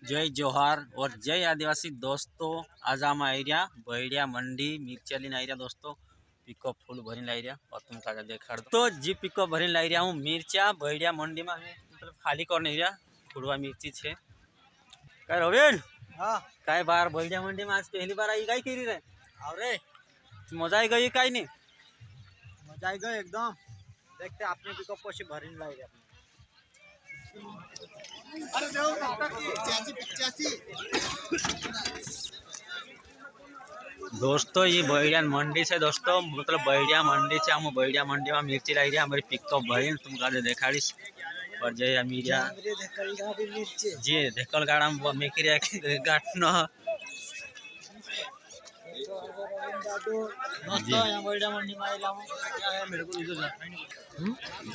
जय जोहार और जय आदिवासी दोस्तों। आज हम आइरिया बहिड़िया मंडी मिर्चा लेने आइरिया दोस्तों। पिकअप फुल भरी लाइरिया और तुम का देखा तो जी पिकअप भरी लाइरिया हूँ मिर्चा बहिड़िया मंडी में मतलब खाली करने एरिया फुलवा मिर्ची छे काय रोबिन। हाँ काय बार बहिड़िया मंडी में आज पहली बार आई काय करी रे अरे मजा आई गई काय नहीं मजा आई गई एकदम। देखते आपने पिकअप कशी भरीन लाइरिया दोस्तों ये बहिड़िया मंडी से दोस्तों मतलब बहिड़िया मंडी से हम बहिड़िया मंडी में मिर्ची लाई हमारी पिकअप भरी तुम का देखाड़ीस और जय मीडिया जी देखल गाड़ा में मेकरिया गाटन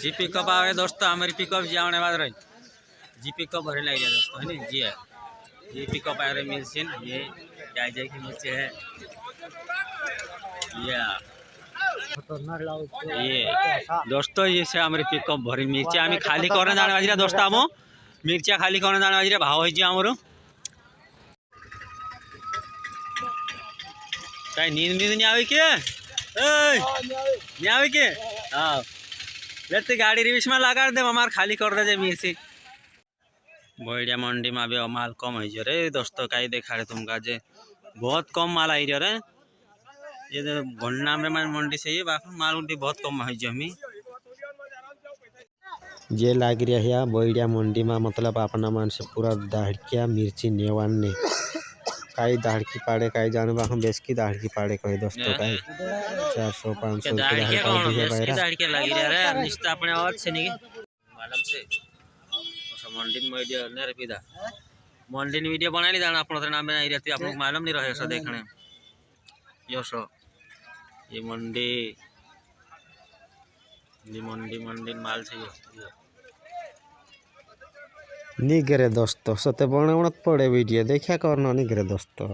जी पिकअप आवे दोस्तों हमारी पिकअप जी आने बाद रही जी पिकअप भरे लाई दोस्तों है जी है ये पिकअप आ रहे मिर्ची ये जाए जाए की मिर्ची है ये दोस्तों ये से हमारी पिकअप भरी मिर्ची आम्ही खाली करने जाने वाजी दोस्तों हम मिर्चा खाली करने जाने वाजी भाव होई आमर कहीं नींद नहीं आवे के नहीं आवे के हाँ लेते गाड़ी रिविश में लगा दे हमार खाली कर दे मिर्ची बहिड़िया मंडी में अभी माल कम है रे दोस्तों कहीं देखा रहे तुमका जे बहुत कम माल आई रे ये घंटा में मंडी से ये माल उंडी बहुत कम है जमी जे लाग रहा है बहिड़िया मंडी में मतलब अपना मन से पूरा दाड़किया मिर्ची नेवाने काई दाड़की पाड़े काई जाने हम बेस की दाड़की पाड़े कहे दोस्तों काई 400-500 दाड़की लगी रे निश्चित अपने आवाज से नहीं मालूम से मंडी में वीडियो ने रपीदा मंडी ने वीडियो बना ली जाना अपन नाम में आई रहती आपको मालूम नहीं रहे सो देखने यो सो ये मंडी मंडी माल से निगरे दोस्तों सते बने पड़े वीडियो देखा करना निगरे दोस्तों।